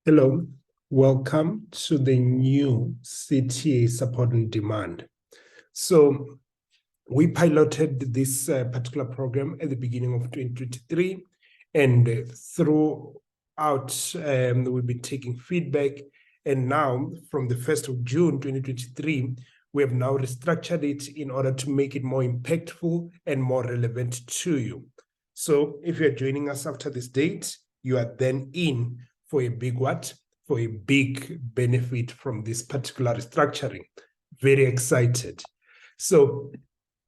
Hello, welcome to the new CTA support on demand. So we piloted this particular program at the beginning of 2023, and throughout we've been taking feedback. And now from the 1st of June 2023, we have now restructured it in order to make it more impactful and more relevant to you. So if you're joining us after this date, you are then in for a big what? For a big benefit from this particular restructuring. Very excited. So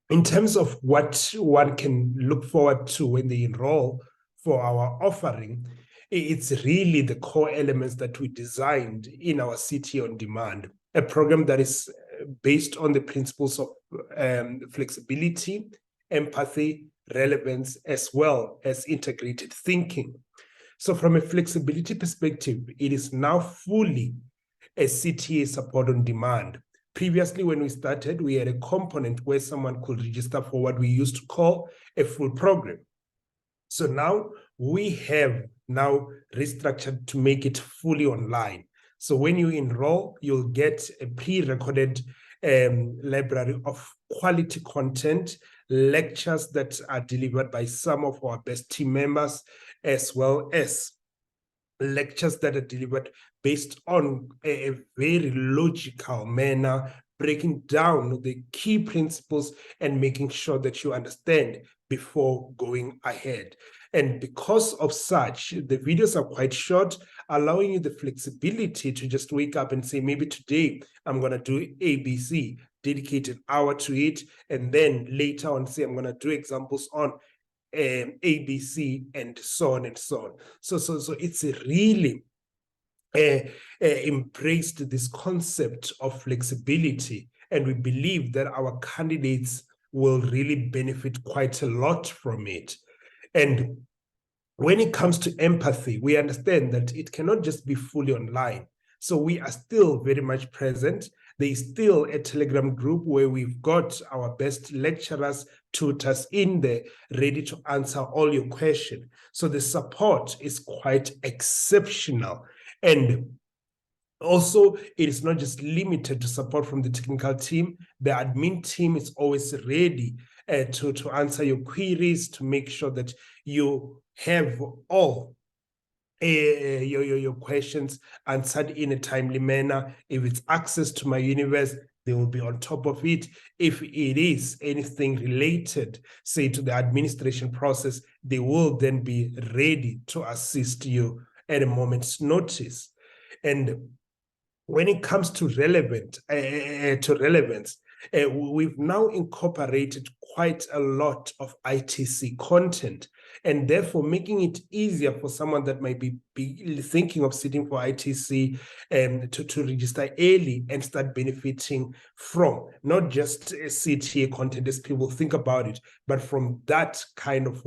in terms of what one can look forward to when they enroll for our offering, it's really the core elements that we designed in our CTA on demand, a program that is based on the principles of flexibility, empathy, relevance, as well as integrated thinking. So from a flexibility perspective, it is now fully a CTA support on demand. Previously, when we started, we had a component where someone could register for what we used to call a full program. So now we have now restructured to make it fully online. So when you enroll, you'll get a pre-recorded library of quality content, lectures that are delivered by some of our best team members, as well as lectures that are delivered based on a very logical manner, breaking down the key principles and making sure that you understand before going ahead. And because of such, the videos are quite short, allowing you the flexibility to just wake up and say, maybe today I'm going to do ABC, dedicate an hour to it, and then later on say I'm going to do examples on ABC, and so on and so on. So it's really embraced this concept of flexibility, and we believe that our candidates will really benefit quite a lot from it. And when it comes to empathy, we understand that it cannot just be fully online. So we are still very much present. There is still a Telegram group where we've got our best lecturers, tutors in there, ready to answer all your questions. So the support is quite exceptional. And also, it is not just limited to support from the technical team. The admin team is always ready to answer your queries, to make sure that you have all your questions answered in a timely manner. If it's access to my universe, they will be on top of it. If it is anything related, say, to the administration process, they will then be ready to assist you at a moment's notice. And when it comes to relevance, we've now incorporated quite a lot of ITC content, and therefore making it easier for someone that might be thinking of sitting for ITC to register early and start benefiting from not just CTA content as people think about it, but from that kind of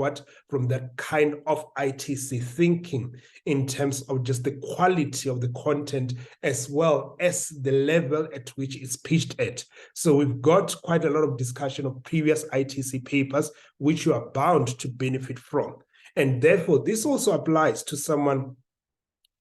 ITC thinking in terms of just the quality of the content as well as the level at which it's pitched at. So we've got quite a lot of discussion of previous ITC papers, which you are bound to benefit from. And therefore, this also applies to someone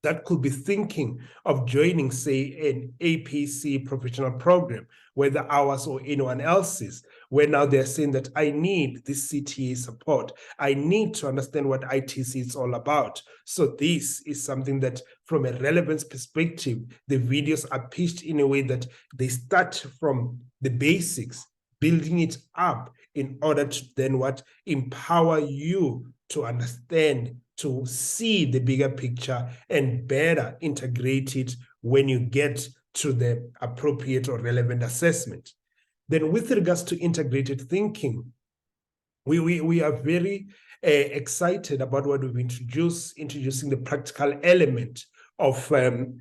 that could be thinking of joining, say, an APC professional program, whether ours or anyone else's, where now they're saying that I need this CTA support. I need to understand what ITC is all about. So this is something that, from a relevance perspective, the videos are pitched in a way that they start from the basics, building it up in order to then empower you to understand, to see the bigger picture and better integrate it when you get to the appropriate or relevant assessment. Then with regards to integrated thinking, we are very excited about what we've introducing the practical element of the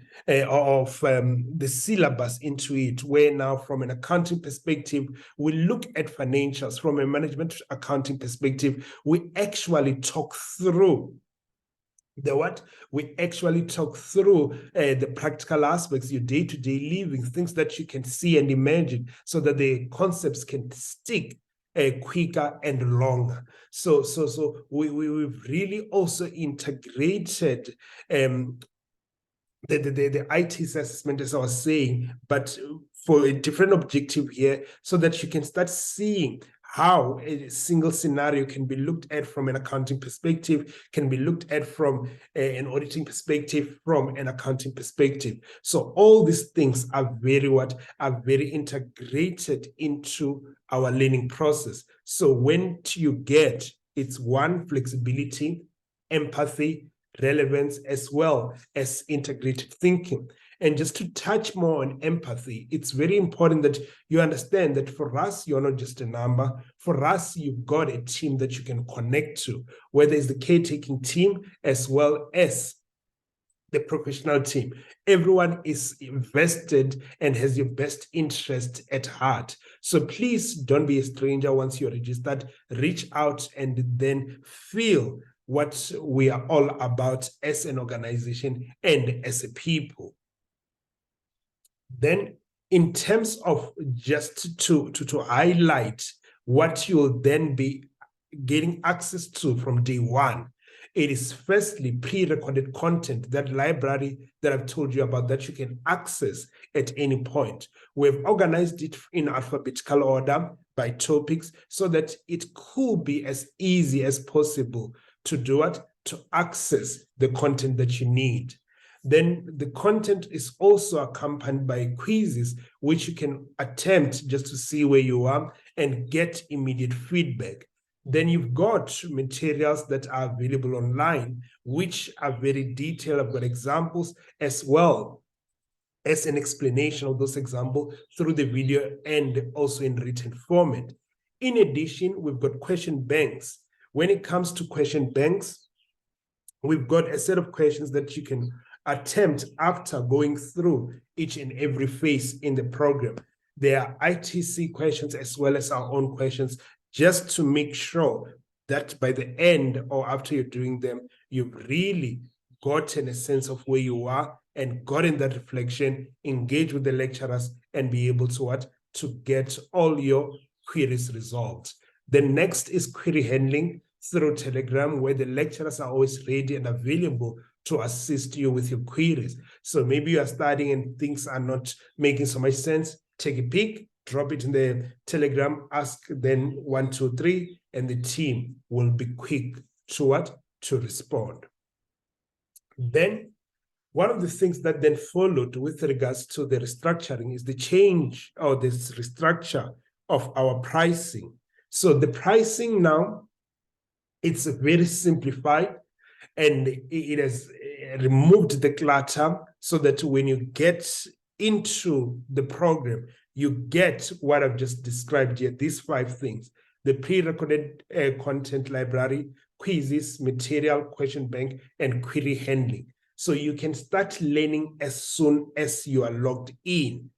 syllabus into it, where now from an accounting perspective, we look at financials. From a management accounting perspective, we actually talk through the practical aspects, your day-to-day living, things that you can see and imagine, so that the concepts can stick quicker and longer. So we've really also integrated the IT assessment, as I was saying, but for a different objective here, so that you can start seeing how a single scenario can be looked at from an accounting perspective, can be looked at from an auditing perspective, from an accounting perspective. So all these things are very integrated into our learning process. So when you get, it's one, flexibility, empathy, relevance, as well as integrated thinking. And just to touch more on empathy, it's very important that you understand that for us, you're not just a number. For us, you've got a team that you can connect to, whether it's the caretaking team as well as the professional team. Everyone is invested and has your best interest at heart. So please don't be a stranger once you're registered. Reach out and then feel what we are all about as an organization and as a people. Then, in terms of just to highlight what you'll then be getting access to from day one, it is firstly pre-recorded content, that library that I've told you about that you can access at any point. We've organized it in alphabetical order by topics so that it could be as easy as possible to do it, to access the content that you need. Then the content is also accompanied by quizzes, which you can attempt just to see where you are and get immediate feedback. Then you've got materials that are available online, which are very detailed. I've got examples as well as an explanation of those examples through the video and also in written format. In addition, we've got question banks. When it comes to question banks, we've got a set of questions that you can attempt after going through each and every phase in the program. There are ITC questions as well as our own questions, just to make sure that by the end or after you're doing them, you've really gotten a sense of where you are and gotten that reflection, engage with the lecturers, and be able to what? To get all your queries resolved. The next is query handling through Telegram, where the lecturers are always ready and available to assist you with your queries. So maybe you are studying and things are not making so much sense. Take a peek, drop it in the Telegram, ask then 1, 2, 3, and the team will be quick to what? To respond. Then one of the things that then followed with regards to the restructuring is the change or this restructure of our pricing. So the pricing now, it's very simplified, and it has removed the clutter so that when you get into the program, you get what I've just described here, these 5 things: the pre-recorded content library, quizzes, material, question bank, and query handling. So you can start learning as soon as you are logged in.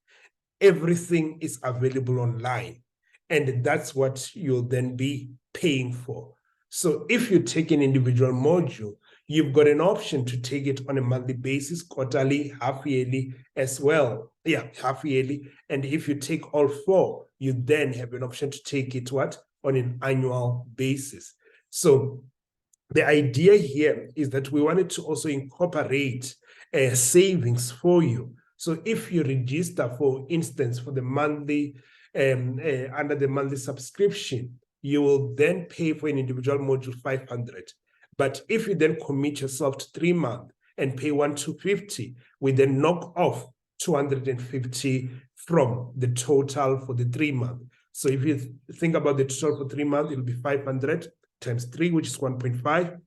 Everything is available online, and that's what you'll then be paying for. So if you take an individual module, you've got an option to take it on a monthly basis, quarterly, half-yearly as well. Yeah, half-yearly. And if you take all 4, you then have an option to take it what? On an annual basis. So the idea here is that we wanted to also incorporate savings for you. So if you register, for instance, for the monthly, under the monthly subscription, you will then pay for an individual module 500. But if you then commit yourself to 3 months and pay 1,250, we then knock off 250 from the total for the 3 months. So if you think about the total for 3 months, it'll be 500 times 3, which is 1.5.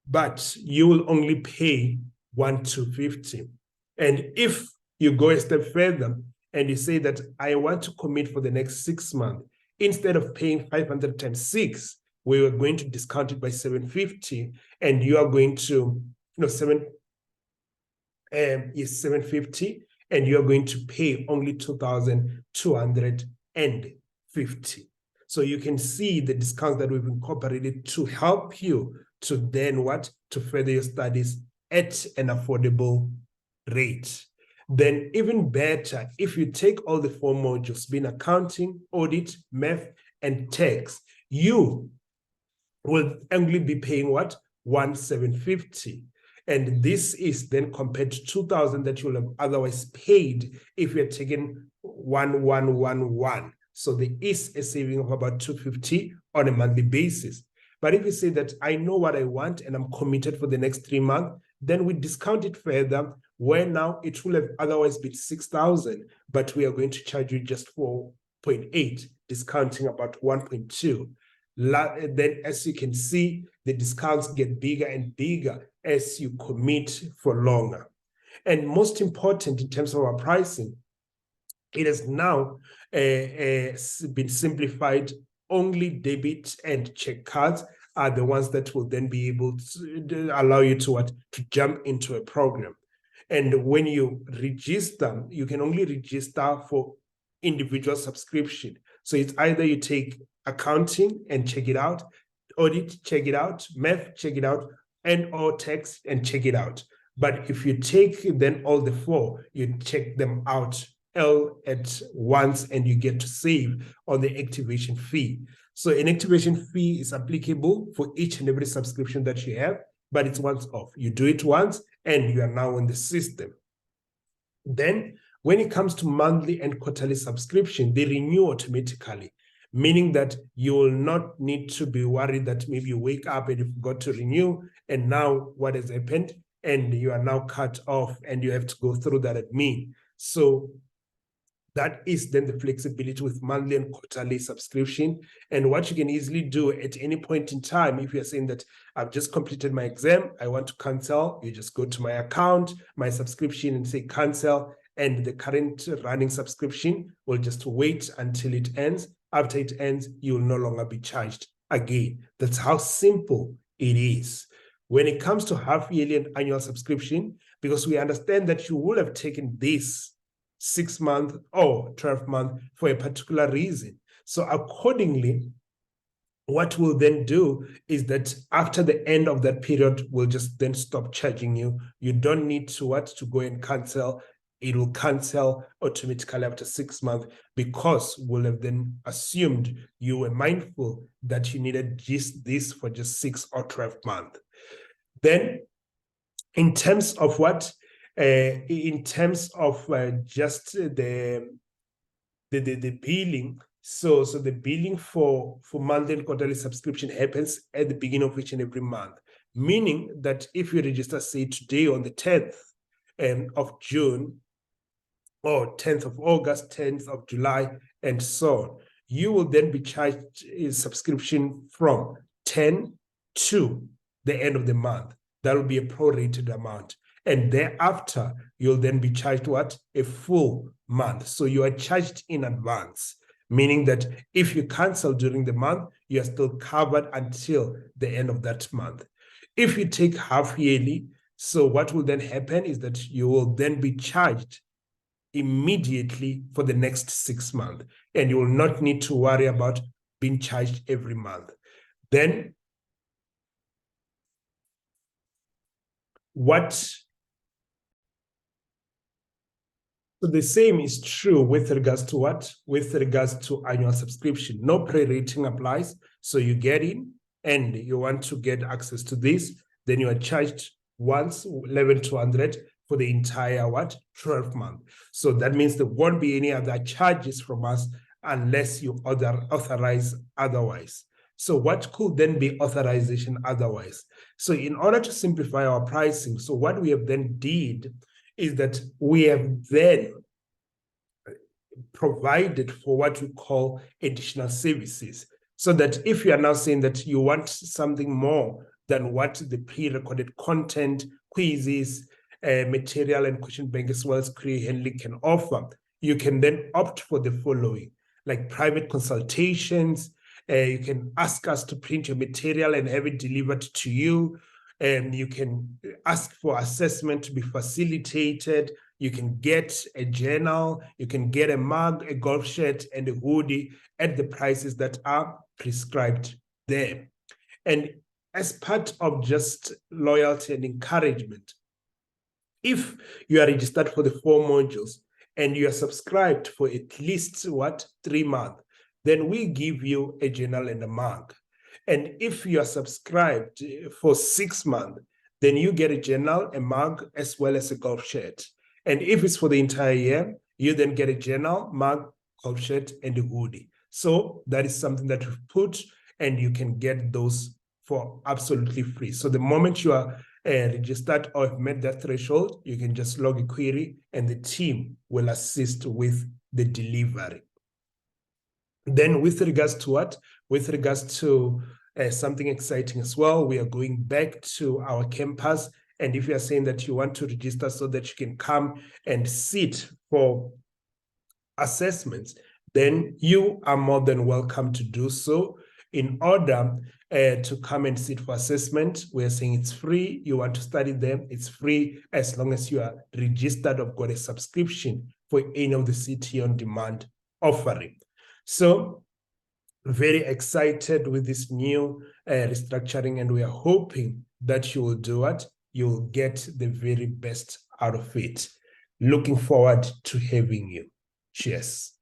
But you will only pay 1,250. And if you go a step further and you say that I want to commit for the next 6 months, instead of paying 500 times 6, we were going to discount it by 750, and you are going to, 750, and you are going to pay only 2,250. So you can see the discounts that we've incorporated to help you to then what? To further your studies at an affordable rate. Then even better, if you take all the 4 modules, being accounting, audit, math, and tax, you will only be paying what? 1,750. And this is then compared to 2,000 that you'll have otherwise paid if you're taking 1111. So there is a saving of about 250 on a monthly basis. But if you say that I know what I want and I'm committed for the next 3 months, then we discount it further, where now it will have otherwise been 6,000, but we are going to charge you just 4.8, discounting about 1.2. Then, as you can see, the discounts get bigger and bigger as you commit for longer. And most important in terms of our pricing, it has now been simplified. Only debit and check cards are the ones that will then be able to allow you to jump into a program. And when you register, you can only register for individual subscription. So it's either you take accounting and check it out, audit, check it out, math, check it out, and or tax and check it out. But if you take then all the four, you check them out all at once and you get to save on the activation fee. So an activation fee is applicable for each and every subscription that you have, but it's once off. You do it once and you are now in the system. Then when it comes to monthly and quarterly subscription, they renew automatically, meaning that you will not need to be worried that maybe you wake up and you forgot to renew and now what has happened and you are now cut off and you have to go through that admin. So that is then the flexibility with monthly and quarterly subscription. And what you can easily do at any point in time, if you're saying that I've just completed my exam, I want to cancel, you just go to my account, my subscription, and say cancel. And the current running subscription will just wait until it ends. After it ends, you will no longer be charged again. That's how simple it is. When it comes to half-yearly and annual subscription, because we understand that you will have taken this 6 month or 12 month for a particular reason. So accordingly, what we'll then do is that after the end of that period, we'll just then stop charging you. You don't need to go and cancel. It will cancel automatically after 6 months because we'll have then assumed you were mindful that you needed just this for just 6 or 12 months. Then in terms of in terms of just the billing, so the billing for monthly and quarterly subscription happens at the beginning of each and every month, meaning that if you register, say today on the 10th of June, or 10th of August, 10th of July, and so on, you will then be charged a subscription from 10 to the end of the month. That will be a prorated amount. And thereafter, you'll then be charged a full month. So you are charged in advance, meaning that if you cancel during the month, you are still covered until the end of that month. If you take half yearly, so what will then happen is that you will then be charged immediately for the next 6 months, and you will not need to worry about being charged every month. Then so the same is true with regards to with regards to annual subscription. No pre-rating applies. So you get in and you want to get access to this, then you are charged once 11,200 for the entire 12 months. So that means there won't be any other charges from us unless you authorize otherwise. So what could then be authorization otherwise? So in order to simplify our pricing, so what we have then did is that we have then provided for what we call additional services. So that if you are now saying that you want something more than what the pre-recorded content, quizzes, material and question bank as well as query handling can offer, you can then opt for the following, like private consultations. You can ask us to print your material and have it delivered to you. And you can ask for assessment to be facilitated. You can get a journal. You can get a mug, a golf shirt, and a hoodie at the prices that are prescribed there. And as part of just loyalty and encouragement, if you are registered for the 4 modules and you are subscribed for at least 3 months, then we give you a journal and a mug. And if you are subscribed for 6 months, then you get a journal, a mug, as well as a golf shirt. And if it's for the entire year, you then get a journal, mug, golf shirt, and a hoodie. So that is something that we've put, and you can get those for absolutely free. So the moment you are registered or have met that threshold, you can just log a query and the team will assist with the delivery. Then with regards to what? With regards to something exciting as well, we are going back to our campus. And if you are saying that you want to register so that you can come and sit for assessments, then you are more than welcome to do so. In order to come and sit for assessment, we're saying it's free. You want to study them, it's free as long as you are registered or got a subscription for any of the CTA on demand offering. So very excited with this new restructuring, and we are hoping that you will do it. You'll get the very best out of it. Looking forward to having you. Cheers.